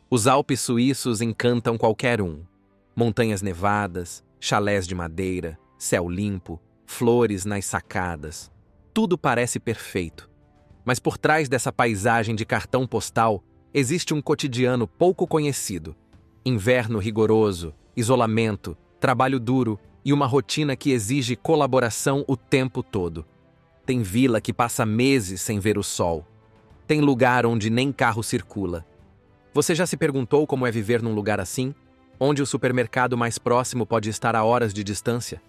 Os Alpes suíços encantam qualquer um. Montanhas nevadas, chalés de madeira, céu limpo, flores nas sacadas. Tudo parece perfeito. Mas por trás dessa paisagem de cartão postal, existe um cotidiano pouco conhecido. Inverno rigoroso, isolamento, trabalho duro e uma rotina que exige colaboração o tempo todo. Tem vila que passa meses sem ver o sol. Tem lugar onde nem carro circula. Você já se perguntou como é viver num lugar assim, onde o supermercado mais próximo pode estar a horas de distância?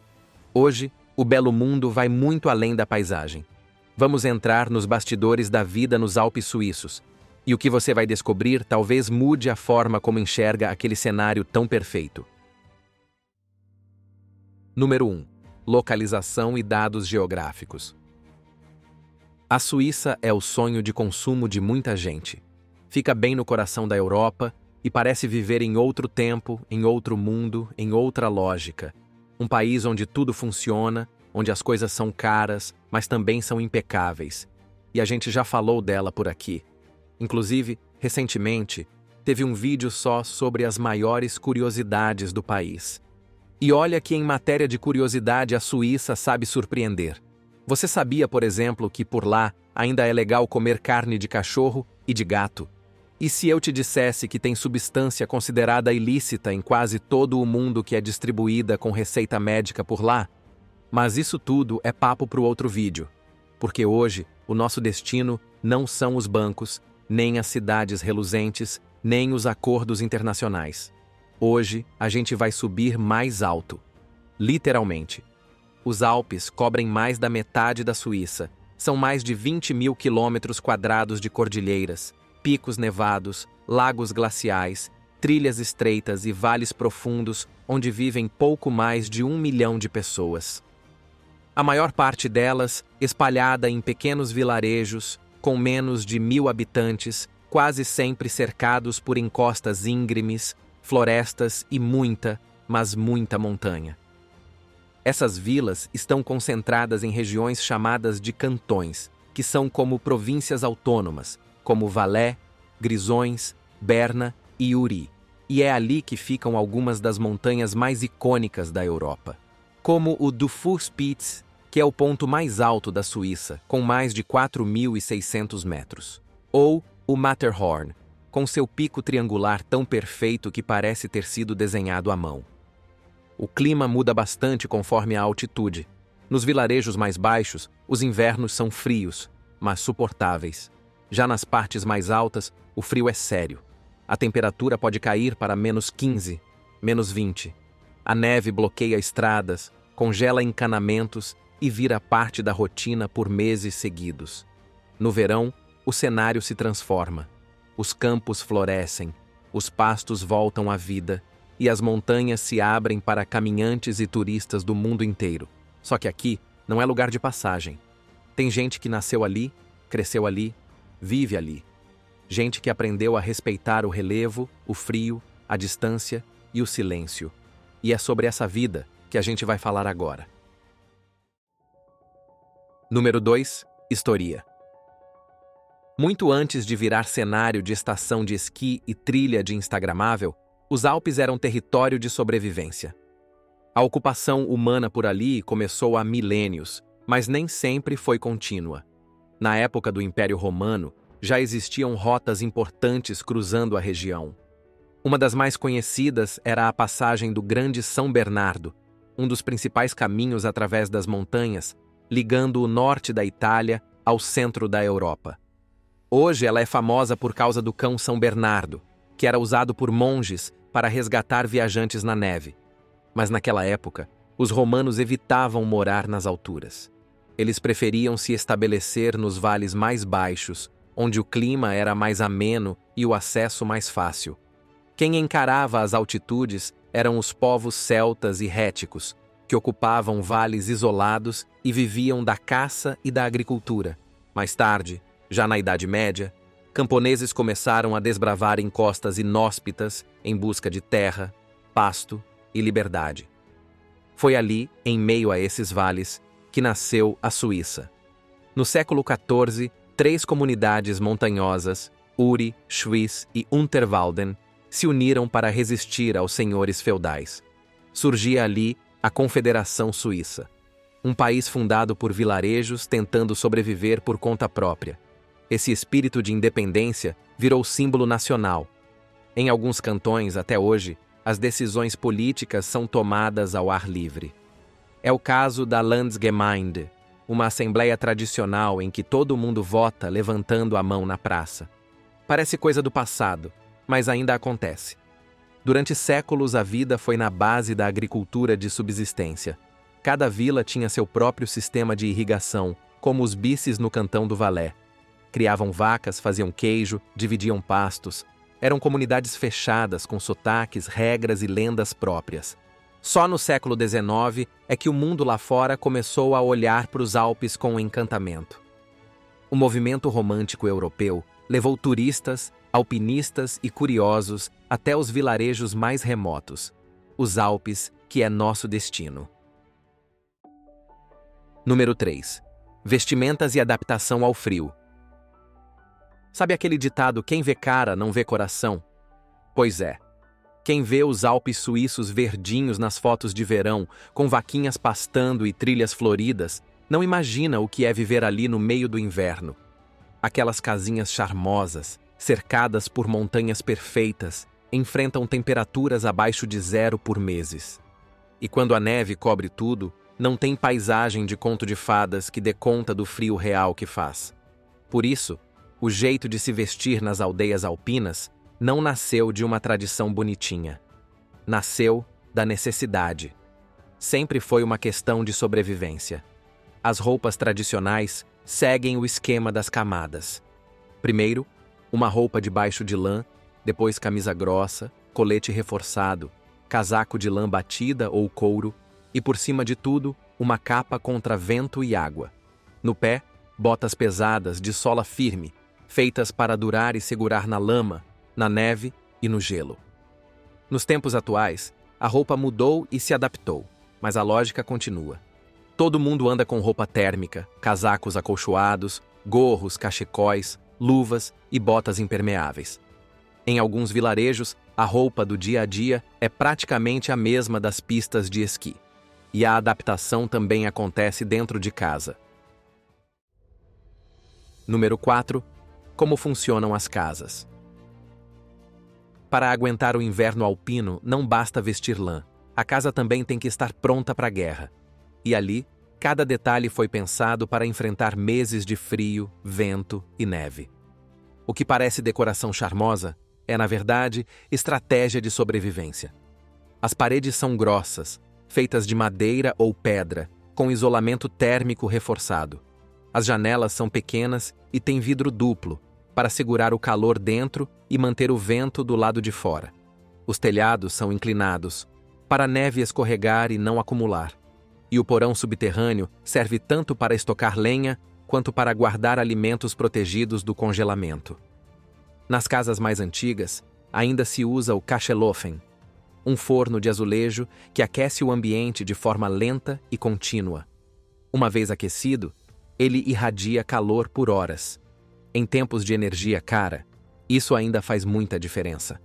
Hoje, o belo mundo vai muito além da paisagem. Vamos entrar nos bastidores da vida nos Alpes suíços, e o que você vai descobrir talvez mude a forma como enxerga aquele cenário tão perfeito. Número 1. Localização e dados geográficos. A Suíça é o sonho de consumo de muita gente. Fica bem no coração da Europa e parece viver em outro tempo, em outro mundo, em outra lógica. Um país onde tudo funciona, onde as coisas são caras, mas também são impecáveis. E a gente já falou dela por aqui. Inclusive, recentemente, teve um vídeo só sobre as maiores curiosidades do país. E olha que em matéria de curiosidade a Suíça sabe surpreender. Você sabia, por exemplo, que por lá ainda é legal comer carne de cachorro e de gato? E se eu te dissesse que tem substância considerada ilícita em quase todo o mundo que é distribuída com receita médica por lá? Mas isso tudo é papo para o outro vídeo, porque hoje o nosso destino não são os bancos, nem as cidades reluzentes, nem os acordos internacionais. Hoje a gente vai subir mais alto. Literalmente. Os Alpes cobrem mais da metade da Suíça. São mais de 20 mil quilômetros quadrados de cordilheiras, picos nevados, lagos glaciais, trilhas estreitas e vales profundos onde vivem pouco mais de 1 milhão de pessoas. A maior parte delas espalhada em pequenos vilarejos, com menos de 1.000 habitantes, quase sempre cercados por encostas íngremes, florestas e muita, mas muita montanha. Essas vilas estão concentradas em regiões chamadas de cantões, que são como províncias autônomas, como Valais, Grisons, Berna e Uri. E é ali que ficam algumas das montanhas mais icônicas da Europa, como o Dufourspitz, que é o ponto mais alto da Suíça, com mais de 4.600 metros, ou o Matterhorn, com seu pico triangular tão perfeito que parece ter sido desenhado à mão. O clima muda bastante conforme a altitude. Nos vilarejos mais baixos, os invernos são frios, mas suportáveis. Já nas partes mais altas, o frio é sério. A temperatura pode cair para -15, -20. A neve bloqueia estradas, congela encanamentos e vira parte da rotina por meses seguidos. No verão, o cenário se transforma. Os campos florescem, os pastos voltam à vida e as montanhas se abrem para caminhantes e turistas do mundo inteiro. Só que aqui não é lugar de passagem. Tem gente que nasceu ali, cresceu ali, vive ali. Gente que aprendeu a respeitar o relevo, o frio, a distância e o silêncio. E é sobre essa vida que a gente vai falar agora. Número 2. Historia. Muito antes de virar cenário de estação de esqui e trilha de instagramável, os Alpes eram território de sobrevivência. A ocupação humana por ali começou há milênios, mas nem sempre foi contínua. Na época do Império Romano, já existiam rotas importantes cruzando a região. Uma das mais conhecidas era a passagem do Grande São Bernardo, um dos principais caminhos através das montanhas, ligando o norte da Itália ao centro da Europa. Hoje ela é famosa por causa do cão São Bernardo, que era usado por monges para resgatar viajantes na neve. Mas naquela época, os romanos evitavam morar nas alturas. Eles preferiam se estabelecer nos vales mais baixos, onde o clima era mais ameno e o acesso mais fácil. Quem encarava as altitudes eram os povos celtas e réticos, que ocupavam vales isolados e viviam da caça e da agricultura. Mais tarde, já na Idade Média, camponeses começaram a desbravar encostas inóspitas em busca de terra, pasto e liberdade. Foi ali, em meio a esses vales, que nasceu a Suíça. No século XIV, 3 comunidades montanhosas, Uri, Schwyz e Unterwalden, se uniram para resistir aos senhores feudais. Surgia ali a Confederação Suíça, um país fundado por vilarejos tentando sobreviver por conta própria. Esse espírito de independência virou símbolo nacional. Em alguns cantões, até hoje, as decisões políticas são tomadas ao ar livre. É o caso da Landsgemeinde, uma assembleia tradicional em que todo mundo vota levantando a mão na praça. Parece coisa do passado, mas ainda acontece. Durante séculos, a vida foi na base da agricultura de subsistência. Cada vila tinha seu próprio sistema de irrigação, como os bices no cantão do Valais. Criavam vacas, faziam queijo, dividiam pastos. Eram comunidades fechadas, com sotaques, regras e lendas próprias. Só no século XIX é que o mundo lá fora começou a olhar para os Alpes com encantamento. O movimento romântico europeu levou turistas, alpinistas e curiosos até os vilarejos mais remotos, os Alpes, que é nosso destino. Número 3. Vestimentas e adaptação ao frio. Sabe aquele ditado, quem vê cara não vê coração? Pois é. Quem vê os Alpes suíços verdinhos nas fotos de verão, com vaquinhas pastando e trilhas floridas, não imagina o que é viver ali no meio do inverno. Aquelas casinhas charmosas, cercadas por montanhas perfeitas, enfrentam temperaturas abaixo de 0 por meses. E quando a neve cobre tudo, não tem paisagem de conto de fadas que dê conta do frio real que faz. Por isso, o jeito de se vestir nas aldeias alpinas não nasceu de uma tradição bonitinha. Nasceu da necessidade. Sempre foi uma questão de sobrevivência. As roupas tradicionais seguem o esquema das camadas. Primeiro, uma roupa debaixo de lã, depois camisa grossa, colete reforçado, casaco de lã batida ou couro e, por cima de tudo, uma capa contra vento e água. No pé, botas pesadas de sola firme, feitas para durar e segurar na lama, na neve e no gelo. Nos tempos atuais, a roupa mudou e se adaptou, mas a lógica continua. Todo mundo anda com roupa térmica, casacos acolchoados, gorros, cachecóis, luvas e botas impermeáveis. Em alguns vilarejos, a roupa do dia a dia é praticamente a mesma das pistas de esqui. E a adaptação também acontece dentro de casa. Número 4. Como funcionam as casas. Para aguentar o inverno alpino, não basta vestir lã. A casa também tem que estar pronta para a guerra. E ali, cada detalhe foi pensado para enfrentar meses de frio, vento e neve. O que parece decoração charmosa é, na verdade, estratégia de sobrevivência. As paredes são grossas, feitas de madeira ou pedra, com isolamento térmico reforçado. As janelas são pequenas e têm vidro duplo, para segurar o calor dentro e manter o vento do lado de fora. Os telhados são inclinados, para a neve escorregar e não acumular. E o porão subterrâneo serve tanto para estocar lenha, quanto para guardar alimentos protegidos do congelamento. Nas casas mais antigas, ainda se usa o Kachelofen, um forno de azulejo que aquece o ambiente de forma lenta e contínua. Uma vez aquecido, ele irradia calor por horas. Em tempos de energia cara, isso ainda faz muita diferença.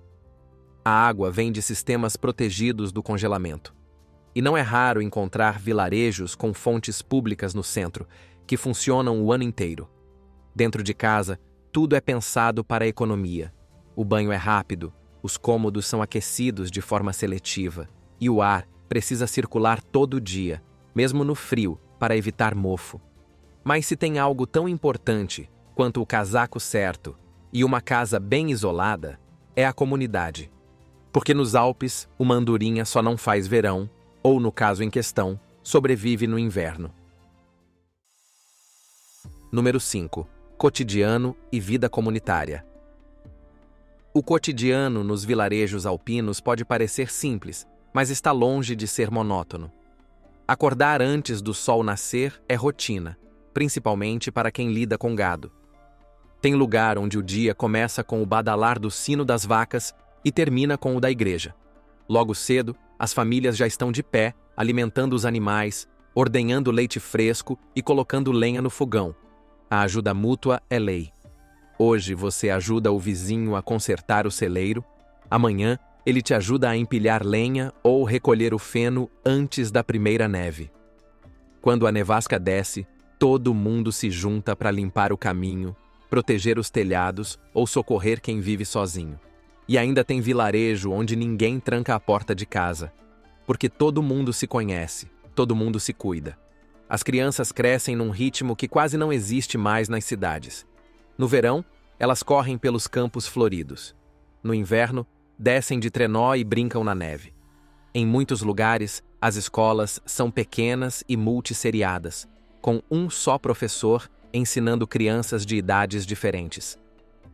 A água vem de sistemas protegidos do congelamento. E não é raro encontrar vilarejos com fontes públicas no centro, que funcionam o ano inteiro. Dentro de casa, tudo é pensado para a economia. O banho é rápido, os cômodos são aquecidos de forma seletiva, e o ar precisa circular todo dia, mesmo no frio, para evitar mofo. Mas se tem algo tão importante quanto o casaco certo e uma casa bem isolada, é a comunidade. Porque nos Alpes, uma andorinha só não faz verão, ou, no caso em questão, sobrevive no inverno. Número 5. Cotidiano e vida comunitária. O cotidiano nos vilarejos alpinos pode parecer simples, mas está longe de ser monótono. Acordar antes do sol nascer é rotina, principalmente para quem lida com gado. Tem lugar onde o dia começa com o badalar do sino das vacas e termina com o da igreja. Logo cedo, as famílias já estão de pé, alimentando os animais, ordenhando leite fresco e colocando lenha no fogão. A ajuda mútua é lei. Hoje você ajuda o vizinho a consertar o celeiro, Amanhã, ele te ajuda a empilhar lenha ou recolher o feno antes da primeira neve. Quando a nevasca desce, todo mundo se junta para limpar o caminho, proteger os telhados ou socorrer quem vive sozinho. E ainda tem vilarejo onde ninguém tranca a porta de casa, porque todo mundo se conhece, todo mundo se cuida. As crianças crescem num ritmo que quase não existe mais nas cidades. No verão, elas correm pelos campos floridos. No inverno, descem de trenó e brincam na neve. Em muitos lugares, as escolas são pequenas e multisseriadas, com um só professor ensinando crianças de idades diferentes.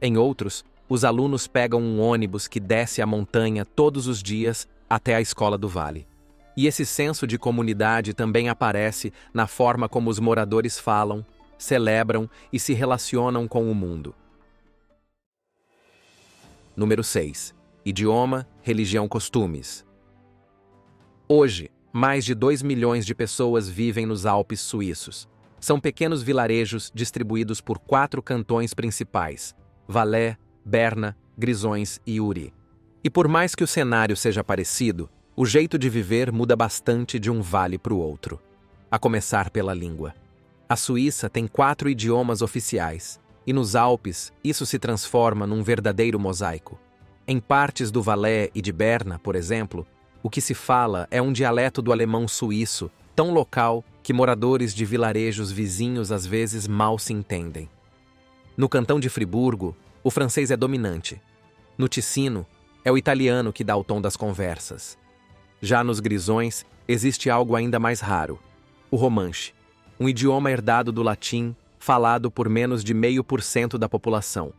Em outros, os alunos pegam um ônibus que desce a montanha todos os dias até a escola do vale. E esse senso de comunidade também aparece na forma como os moradores falam, celebram e se relacionam com o mundo. Número 6. Idioma, religião, costumes. Hoje, mais de 2 milhões de pessoas vivem nos Alpes suíços. São pequenos vilarejos distribuídos por 4 cantões principais: Valais, Berna, Grisons e Uri. E por mais que o cenário seja parecido, o jeito de viver muda bastante de um vale para o outro. A começar pela língua. A Suíça tem 4 idiomas oficiais, e nos Alpes isso se transforma num verdadeiro mosaico. Em partes do Valais e de Berna, por exemplo, o que se fala é um dialeto do alemão suíço, tão local que moradores de vilarejos vizinhos às vezes mal se entendem. No cantão de Friburgo, o francês é dominante. No Ticino, é o italiano que dá o tom das conversas. Já nos Grisons, existe algo ainda mais raro: o romanche, um idioma herdado do latim, falado por menos de 0,5% da população.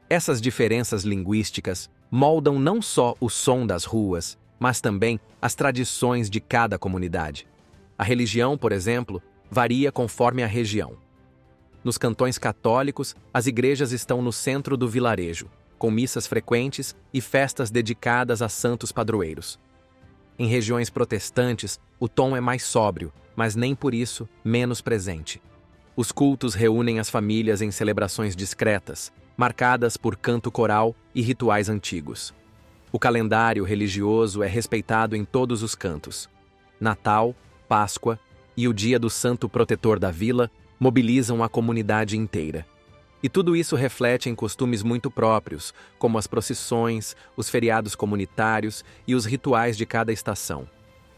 Essas diferenças linguísticas moldam não só o som das ruas, mas também as tradições de cada comunidade. A religião, por exemplo, varia conforme a região. Nos cantões católicos, as igrejas estão no centro do vilarejo, com missas frequentes e festas dedicadas a santos padroeiros. Em regiões protestantes, o tom é mais sóbrio, mas nem por isso menos presente. Os cultos reúnem as famílias em celebrações discretas, marcadas por canto coral e rituais antigos. O calendário religioso é respeitado em todos os cantos. Natal, Páscoa e o Dia do Santo Protetor da Vila mobilizam a comunidade inteira. E tudo isso reflete em costumes muito próprios, como as procissões, os feriados comunitários e os rituais de cada estação.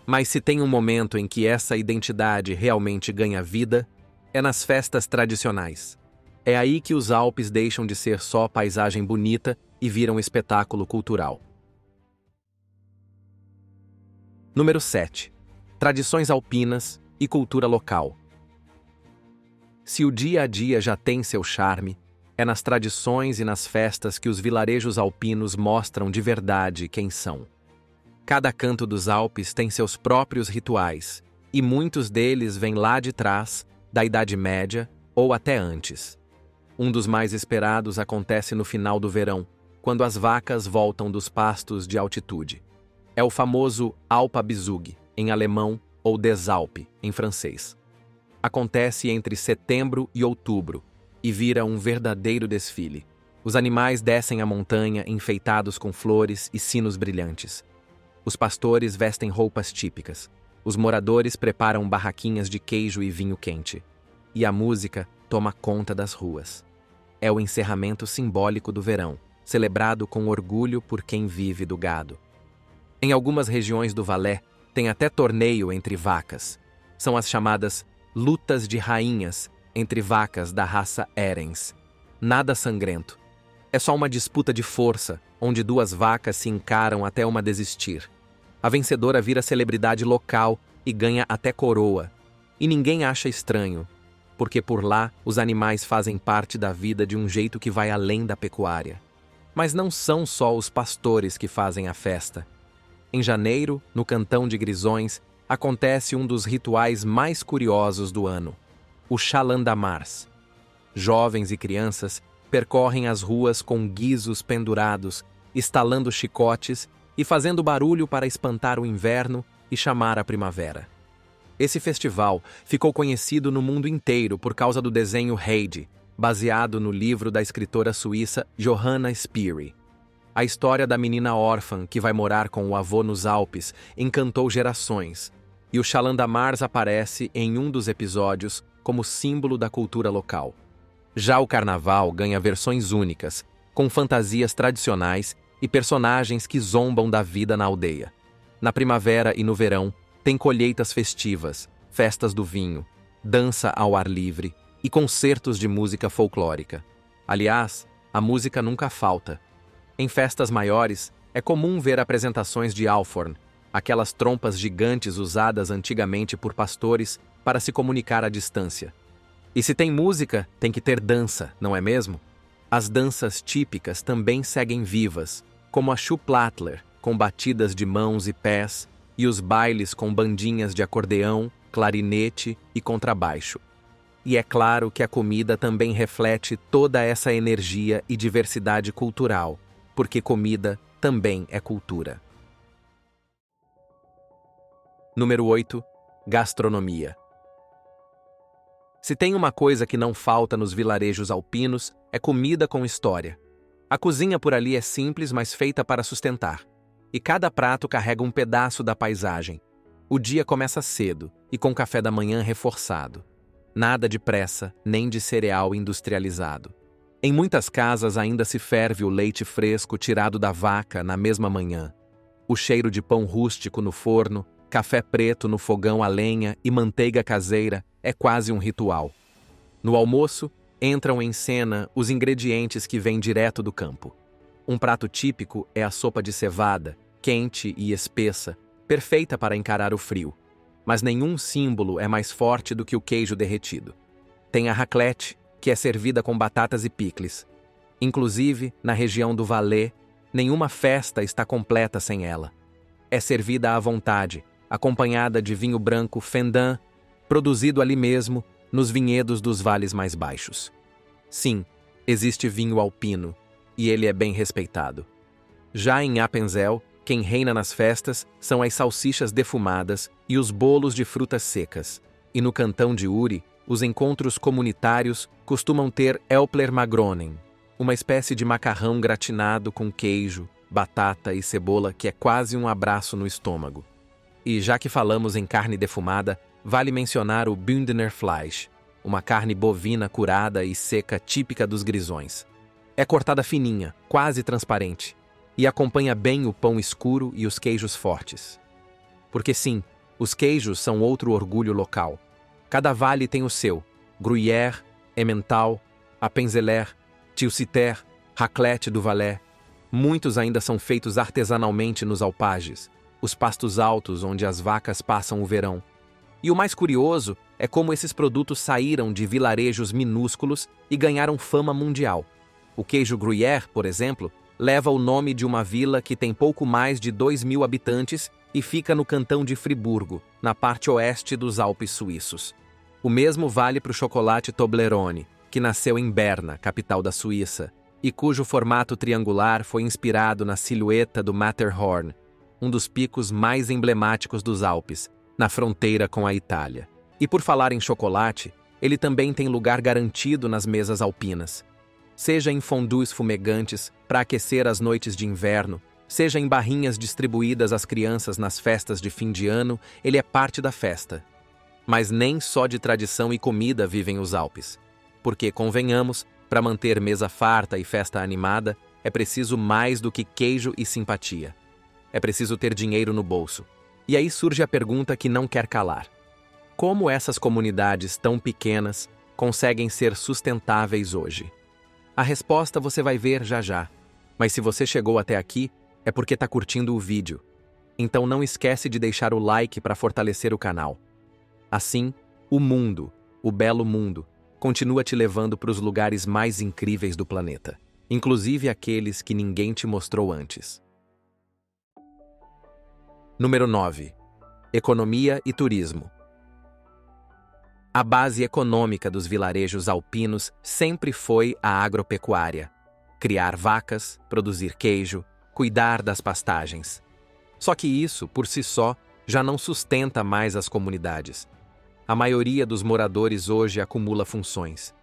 Mas se tem um momento em que essa identidade realmente ganha vida, é nas festas tradicionais. É aí que os Alpes deixam de ser só paisagem bonita e viram espetáculo cultural. Número 7. Tradições alpinas e cultura local. Se o dia a dia já tem seu charme, é nas tradições e nas festas que os vilarejos alpinos mostram de verdade quem são. Cada canto dos Alpes tem seus próprios rituais, e muitos deles vêm lá de trás, da Idade Média ou até antes. Um dos mais esperados acontece no final do verão, quando as vacas voltam dos pastos de altitude. É o famoso Alpabizug, em alemão, ou Des Alpes, em francês. Acontece entre setembro e outubro e vira um verdadeiro desfile. Os animais descem a montanha enfeitados com flores e sinos brilhantes. Os pastores vestem roupas típicas. Os moradores preparam barraquinhas de queijo e vinho quente. E a música toma conta das ruas. É o encerramento simbólico do verão, celebrado com orgulho por quem vive do gado. Em algumas regiões do Valais, tem até torneio entre vacas. São as chamadas lutas de rainhas entre vacas da raça Erens. Nada sangrento. É só uma disputa de força, onde 2 vacas se encaram até uma desistir. A vencedora vira celebridade local e ganha até coroa. E ninguém acha estranho, porque por lá os animais fazem parte da vida de um jeito que vai além da pecuária. Mas não são só os pastores que fazem a festa. Em janeiro, no cantão de Grisons, acontece um dos rituais mais curiosos do ano, o Chalandamars. Jovens e crianças percorrem as ruas com guizos pendurados, estalando chicotes e fazendo barulho para espantar o inverno e chamar a primavera. Esse festival ficou conhecido no mundo inteiro por causa do desenho Heidi, baseado no livro da escritora suíça Johanna Spyri. A história da menina órfã que vai morar com o avô nos Alpes encantou gerações, e o Chalandamars aparece em um dos episódios como símbolo da cultura local. Já o carnaval ganha versões únicas, com fantasias tradicionais e personagens que zombam da vida na aldeia. Na primavera e no verão, tem colheitas festivas, festas do vinho, dança ao ar livre e concertos de música folclórica. Aliás, a música nunca falta. Em festas maiores, é comum ver apresentações de alforn, aquelas trompas gigantes usadas antigamente por pastores para se comunicar à distância. E se tem música, tem que ter dança, não é mesmo? As danças típicas também seguem vivas, como a Schuhplattler, com batidas de mãos e pés, e os bailes com bandinhas de acordeão, clarinete e contrabaixo. E é claro que a comida também reflete toda essa energia e diversidade cultural, porque comida também é cultura. Número 8. Gastronomia. Se tem uma coisa que não falta nos vilarejos alpinos, é comida com história. A cozinha por ali é simples, mas feita para sustentar. E cada prato carrega um pedaço da paisagem. O dia começa cedo e com café da manhã reforçado. Nada de pressa, nem de cereal industrializado. Em muitas casas ainda se ferve o leite fresco tirado da vaca na mesma manhã. O cheiro de pão rústico no forno, café preto no fogão a lenha e manteiga caseira é quase um ritual. No almoço, entram em cena os ingredientes que vêm direto do campo. Um prato típico é a sopa de cevada, quente e espessa, perfeita para encarar o frio. Mas nenhum símbolo é mais forte do que o queijo derretido. Tem a raclette, que é servida com batatas e picles. Inclusive, na região do Valais, nenhuma festa está completa sem ela. É servida à vontade, acompanhada de vinho branco Fendant, produzido ali mesmo, nos vinhedos dos vales mais baixos. Sim, existe vinho alpino, e ele é bem respeitado. Já em Appenzell, quem reina nas festas são as salsichas defumadas e os bolos de frutas secas. E no cantão de Uri, os encontros comunitários costumam ter Älplermagronen, uma espécie de macarrão gratinado com queijo, batata e cebola que é quase um abraço no estômago. E já que falamos em carne defumada, vale mencionar o Bündner Fleisch, uma carne bovina curada e seca típica dos grisões. É cortada fininha, quase transparente, e acompanha bem o pão escuro e os queijos fortes. Porque sim, os queijos são outro orgulho local. Cada vale tem o seu: Gruyère, Emmental, Appenzeller, Tilsiter, Raclette do Valais. Muitos ainda são feitos artesanalmente nos alpages, os pastos altos onde as vacas passam o verão. E o mais curioso é como esses produtos saíram de vilarejos minúsculos e ganharam fama mundial. O queijo Gruyère, por exemplo, leva o nome de uma vila que tem pouco mais de 2.000 habitantes e fica no cantão de Friburgo, na parte oeste dos Alpes suíços. O mesmo vale para o chocolate Toblerone, que nasceu em Berna, capital da Suíça, e cujo formato triangular foi inspirado na silhueta do Matterhorn, um dos picos mais emblemáticos dos Alpes, na fronteira com a Itália. E por falar em chocolate, ele também tem lugar garantido nas mesas alpinas. Seja em fondues fumegantes para aquecer as noites de inverno, seja em barrinhas distribuídas às crianças nas festas de fim de ano, ele é parte da festa. Mas nem só de tradição e comida vivem os Alpes. Porque, convenhamos, para manter mesa farta e festa animada, é preciso mais do que queijo e simpatia. É preciso ter dinheiro no bolso. E aí surge a pergunta que não quer calar. Como essas comunidades tão pequenas conseguem ser sustentáveis hoje? A resposta você vai ver já já. Mas se você chegou até aqui, é porque está curtindo o vídeo. Então não esquece de deixar o like para fortalecer o canal. Assim, o mundo, o belo mundo, continua te levando para os lugares mais incríveis do planeta, inclusive aqueles que ninguém te mostrou antes. Número 9. Economia e turismo. A base econômica dos vilarejos alpinos sempre foi a agropecuária. Criar vacas, produzir queijo, cuidar das pastagens. Só que isso, por si só, já não sustenta mais as comunidades. A maioria dos moradores hoje acumula funções.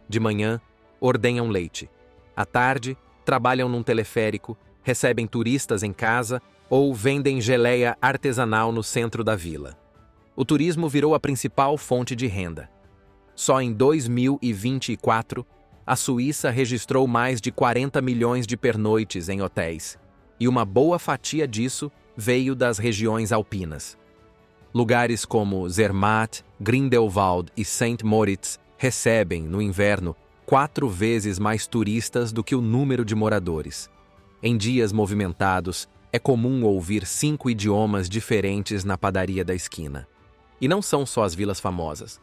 De manhã, ordenham leite. À tarde, trabalham num teleférico, recebem turistas em casa ou vendem geleia artesanal no centro da vila. O turismo virou a principal fonte de renda. Só em 2024, a Suíça registrou mais de 40 milhões de pernoites em hotéis, e uma boa fatia disso veio das regiões alpinas. Lugares como Zermatt, Grindelwald e St. Moritz recebem, no inverno, 4 vezes mais turistas do que o número de moradores. Em dias movimentados, é comum ouvir 5 idiomas diferentes na padaria da esquina. E não são só as vilas famosas.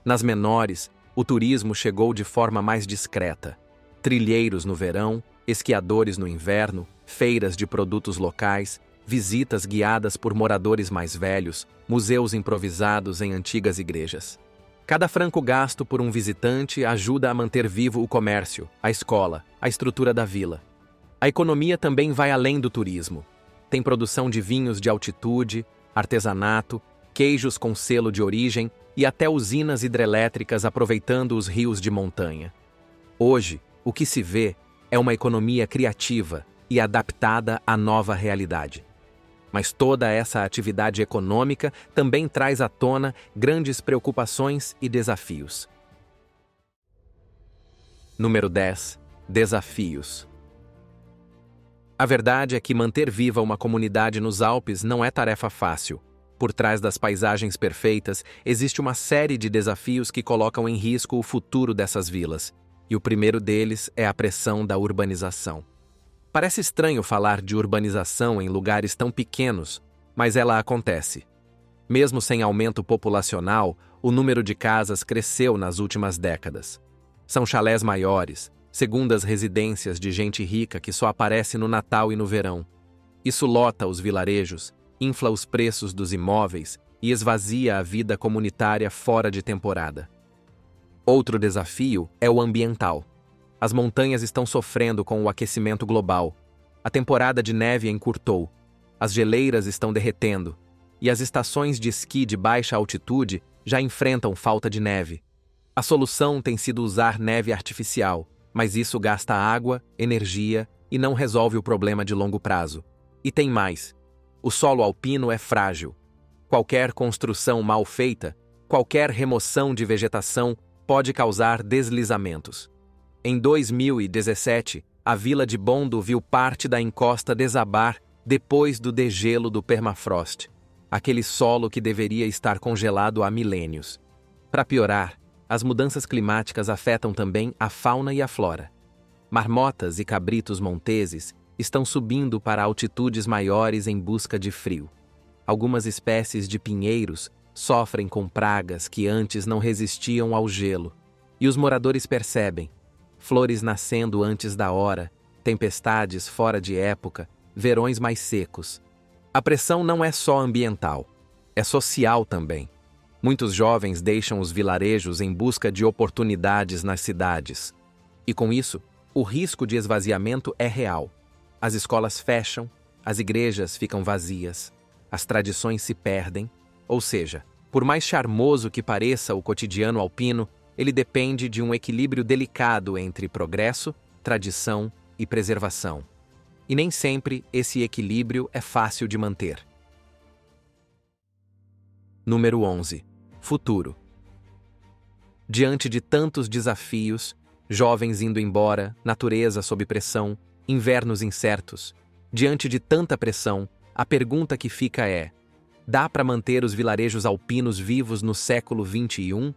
Nas menores, o turismo chegou de forma mais discreta. Trilheiros no verão, esquiadores no inverno, feiras de produtos locais, visitas guiadas por moradores mais velhos, museus improvisados em antigas igrejas. Cada franco gasto por um visitante ajuda a manter vivo o comércio, a escola, a estrutura da vila. A economia também vai além do turismo. Tem produção de vinhos de altitude, artesanato, queijos com selo de origem e até usinas hidrelétricas aproveitando os rios de montanha. Hoje, o que se vê é uma economia criativa e adaptada à nova realidade. Mas toda essa atividade econômica também traz à tona grandes preocupações e desafios. Número 10. Desafios. A verdade é que manter viva uma comunidade nos Alpes não é tarefa fácil. Por trás das paisagens perfeitas, existe uma série de desafios que colocam em risco o futuro dessas vilas, e o primeiro deles é a pressão da urbanização. Parece estranho falar de urbanização em lugares tão pequenos, mas ela acontece. Mesmo sem aumento populacional, o número de casas cresceu nas últimas décadas. São chalés maiores, segundas residências de gente rica que só aparece no Natal e no verão. Isso lota os vilarejos, infla os preços dos imóveis e esvazia a vida comunitária fora de temporada. Outro desafio é o ambiental. As montanhas estão sofrendo com o aquecimento global. A temporada de neve encurtou, as geleiras estão derretendo, e as estações de esqui de baixa altitude já enfrentam falta de neve. A solução tem sido usar neve artificial, mas isso gasta água, energia e não resolve o problema de longo prazo. E tem mais. O solo alpino é frágil. Qualquer construção mal feita, qualquer remoção de vegetação pode causar deslizamentos. Em 2017, a vila de Bondo viu parte da encosta desabar depois do degelo do permafrost, aquele solo que deveria estar congelado há milênios. Para piorar, as mudanças climáticas afetam também a fauna e a flora. Marmotas e cabritos monteses estão subindo para altitudes maiores em busca de frio. Algumas espécies de pinheiros sofrem com pragas que antes não resistiam ao gelo, e os moradores percebem flores nascendo antes da hora, tempestades fora de época, verões mais secos. A pressão não é só ambiental, é social também. Muitos jovens deixam os vilarejos em busca de oportunidades nas cidades. E com isso, o risco de esvaziamento é real. As escolas fecham, as igrejas ficam vazias, as tradições se perdem, ou seja, por mais charmoso que pareça o cotidiano alpino, ele depende de um equilíbrio delicado entre progresso, tradição e preservação. E nem sempre esse equilíbrio é fácil de manter. Número 11. Futuro. Diante de tantos desafios, jovens indo embora, natureza sob pressão, invernos incertos, diante de tanta pressão, a pergunta que fica é: dá para manter os vilarejos alpinos vivos no século XXI?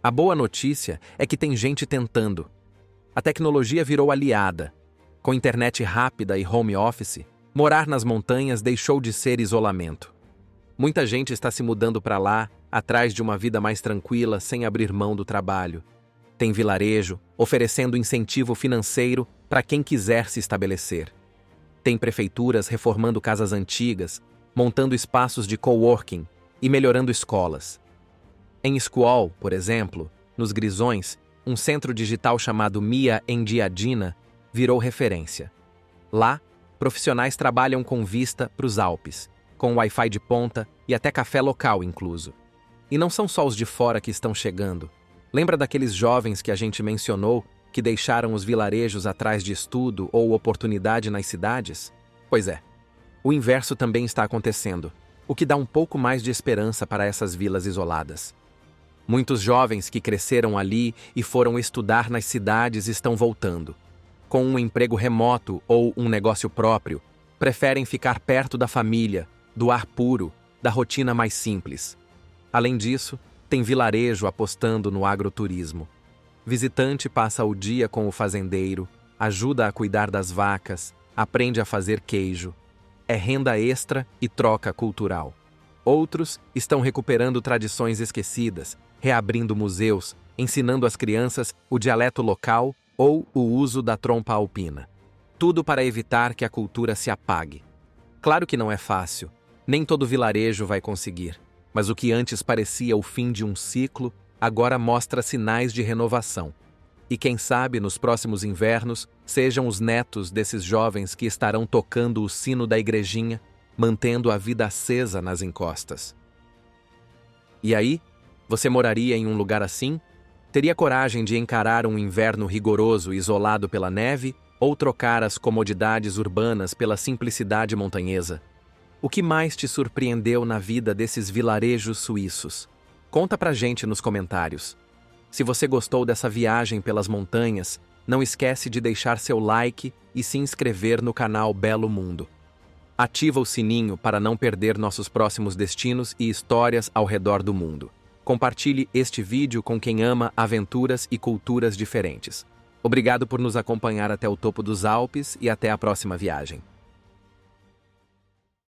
A boa notícia é que tem gente tentando. A tecnologia virou aliada. Com internet rápida e home office, morar nas montanhas deixou de ser isolamento. Muita gente está se mudando para lá, atrás de uma vida mais tranquila, sem abrir mão do trabalho. Tem vilarejo, oferecendo incentivo financeiro para quem quiser se estabelecer. Tem prefeituras reformando casas antigas, montando espaços de coworking e melhorando escolas. Em Squall, por exemplo, nos Grisões, um centro digital chamado Mia Endiadina virou referência. Lá, profissionais trabalham com vista para os Alpes, com Wi-Fi de ponta e até café local incluso. E não são só os de fora que estão chegando. Lembra daqueles jovens que a gente mencionou que deixaram os vilarejos atrás de estudo ou oportunidade nas cidades? Pois é, o inverso também está acontecendo, o que dá um pouco mais de esperança para essas vilas isoladas. Muitos jovens que cresceram ali e foram estudar nas cidades estão voltando. Com um emprego remoto ou um negócio próprio, preferem ficar perto da família, do ar puro, da rotina mais simples. Além disso, tem vilarejo apostando no agroturismo. Visitante passa o dia com o fazendeiro, ajuda a cuidar das vacas, aprende a fazer queijo. É renda extra e troca cultural. Outros estão recuperando tradições esquecidas, reabrindo museus, ensinando às crianças o dialeto local ou o uso da trompa alpina. Tudo para evitar que a cultura se apague. Claro que não é fácil, nem todo vilarejo vai conseguir, mas o que antes parecia o fim de um ciclo, agora mostra sinais de renovação. E quem sabe nos próximos invernos sejam os netos desses jovens que estarão tocando o sino da igrejinha, mantendo a vida acesa nas encostas. E aí, você moraria em um lugar assim? Teria coragem de encarar um inverno rigoroso isolado pela neve ou trocar as comodidades urbanas pela simplicidade montanhesa? O que mais te surpreendeu na vida desses vilarejos suíços? Conta pra gente nos comentários. Se você gostou dessa viagem pelas montanhas, não esquece de deixar seu like e se inscrever no canal Belo Mundo. Ativa o sininho para não perder nossos próximos destinos e histórias ao redor do mundo. Compartilhe este vídeo com quem ama aventuras e culturas diferentes. Obrigado por nos acompanhar até o topo dos Alpes e até a próxima viagem.